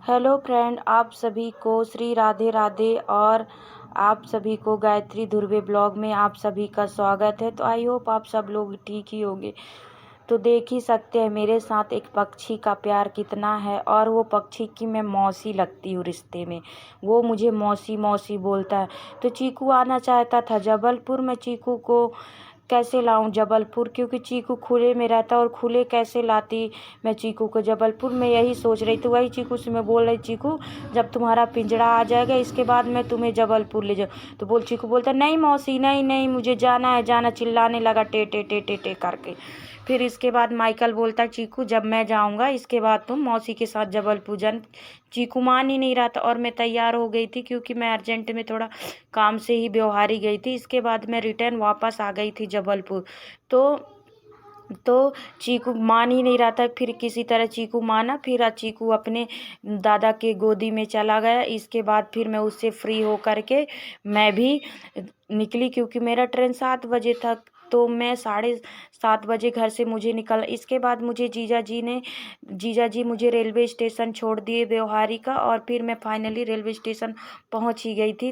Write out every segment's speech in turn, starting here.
Hello friend, आप सभी को श्री राधे राधे और आप सभी को गायत्री धुर्वे ब्लॉग में आप सभी का स्वागत है। तो आई होप आप सब लोग ठीक ही होंगे। तो देख ही सकते हैं मेरे साथ एक पक्षी का प्यार कितना है, और वो पक्षी की मैं मौसी लगती हूँ रिश्ते में। वो मुझे मौसी मौसी बोलता है। तो चीकू आना चाहता था जबलपुर। मैं चीकू को कैसे लाऊं जबलपुर, क्योंकि चीकू खुले में रहता, और खुले कैसे लाती मैं चीकू को जबलपुर। मैं यही सोच रही थी, वही चीकू से मैं बोल रही, चीकू जब तुम्हारा पिंजड़ा आ जाएगा इसके बाद मैं तुम्हें जबलपुर ले जाऊँ। तो चीकू बोलता नहीं मौसी, नहीं नहीं मुझे जाना है, जाना। चिल्लाने लगा टे टे टे टे टे करके। फिर इसके बाद माइकल बोलता चीकू जब मैं जाऊंगा इसके बाद तुम मौसी के साथ जबलपुर जान। चीकू मान ही नहीं रहा था, और मैं तैयार हो गई थी क्योंकि मैं अर्जेंट में थोड़ा काम से ही ब्यवहारी गई थी। इसके बाद मैं रिटर्न वापस आ गई थी जबलपुर। तो चीकू मान ही नहीं रहा था। फिर किसी तरह चीकू माना, फिर चीकू अपने दादा के गोदी में चला गया। इसके बाद फिर मैं उससे फ्री हो करके मैं भी निकली, क्योंकि मेरा ट्रेन 7 बजे था। तो मैं 7:30 बजे घर से मुझे निकल। इसके बाद मुझे जीजा जी मुझे रेलवे स्टेशन छोड़ दिए व्यवहारी का, और फिर मैं फाइनली रेलवे स्टेशन पहुंच ही गई थी।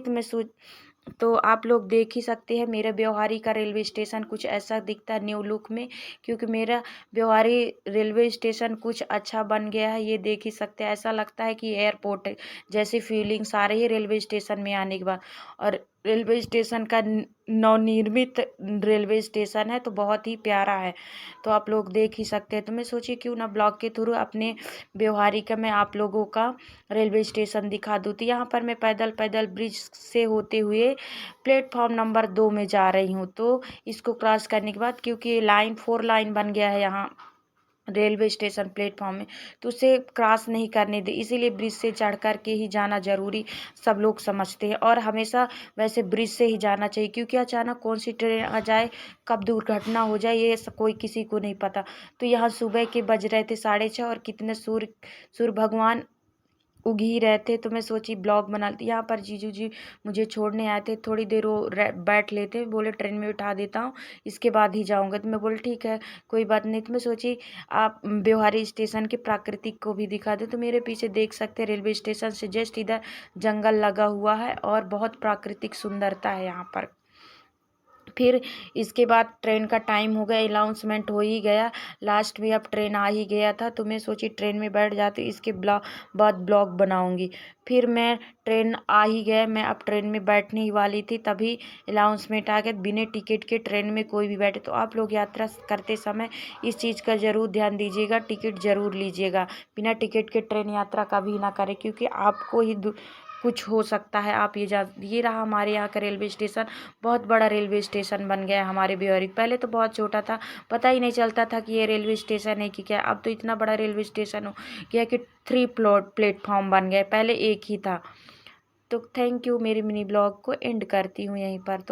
तो आप लोग देख ही सकते हैं मेरे व्यवहारी का रेलवे स्टेशन कुछ ऐसा दिखता है न्यू लुक में, क्योंकि मेरा व्यवहारी रेलवे स्टेशन कुछ अच्छा बन गया है। ये देख ही सकते हैं, ऐसा लगता है कि एयरपोर्ट है जैसी फीलिंग्स आ रही है रेलवे स्टेशन में आने के बाद। और रेलवे स्टेशन का नवनिर्मित रेलवे स्टेशन है, तो बहुत ही प्यारा है। तो आप लोग देख ही सकते हैं। तो मैं सोची क्यों ना ब्लॉग के थ्रू अपने व्यवहारी का मैं आप लोगों का रेलवे स्टेशन दिखा दूँ। तो यहाँ पर मैं पैदल पैदल ब्रिज से होते हुए प्लेटफॉर्म नंबर 2 में जा रही हूँ। तो इसको क्रॉस करने के बाद, क्योंकि लाइन 4 लाइन बन गया है यहाँ रेलवे स्टेशन प्लेटफॉर्म में, तो उसे क्रॉस नहीं करने दे, इसीलिए ब्रिज से चढ़ कर के ही जाना जरूरी सब लोग समझते हैं। और हमेशा वैसे ब्रिज से ही जाना चाहिए, क्योंकि अचानक कौन सी ट्रेन आ जाए, कब दुर्घटना हो जाए, ये कोई किसी को नहीं पता। तो यहाँ सुबह के बज रहे थे 6:30, और कितने सूर्य भगवान उग ही रहे थे। तो मैं सोची ब्लॉग बना लेती। यहाँ पर जीजू जी मुझे छोड़ने आए थे, थोड़ी देर वो बैठ लेते, बोले ट्रेन में उठा देता हूँ इसके बाद ही जाऊँगा। तो मैं बोले ठीक है कोई बात नहीं। तो मैं सोची आप ब्यवहारी स्टेशन के प्राकृतिक को भी दिखा दे। तो मेरे पीछे देख सकते हैं रेलवे स्टेशन से जस्ट इधर जंगल लगा हुआ है, और बहुत प्राकृतिक सुंदरता है यहाँ पर। फिर इसके बाद ट्रेन का टाइम हो गया, अनाउंसमेंट हो ही गया, लास्ट में अब ट्रेन आ ही गया था। तो मैं सोची ट्रेन में बैठ जाती, इसके बाद ब्लॉग बनाऊंगी। फिर मैं ट्रेन आ ही गया, मैं अब ट्रेन में बैठने ही वाली थी, तभी अनाउंसमेंट आ गया बिना टिकट के ट्रेन में कोई भी बैठे। तो आप लोग यात्रा करते समय इस चीज़ का ज़रूर ध्यान दीजिएगा, टिकट ज़रूर लीजिएगा। बिना टिकट के ट्रेन यात्रा कभी ना करें, क्योंकि आपको ही कुछ हो सकता है। आप ये रहा हमारे यहाँ का रेलवे स्टेशन। बहुत बड़ा रेलवे स्टेशन बन गया है हमारे बिहारी। पहले तो बहुत छोटा था, पता ही नहीं चलता था कि ये रेलवे स्टेशन है कि क्या। अब तो इतना बड़ा रेलवे स्टेशन हो गया कि 3 प्लेटफॉर्म बन गए, पहले एक ही था। तो थैंक यू, मेरी मिनी ब्लॉग को एंड करती हूँ यहीं पर। तो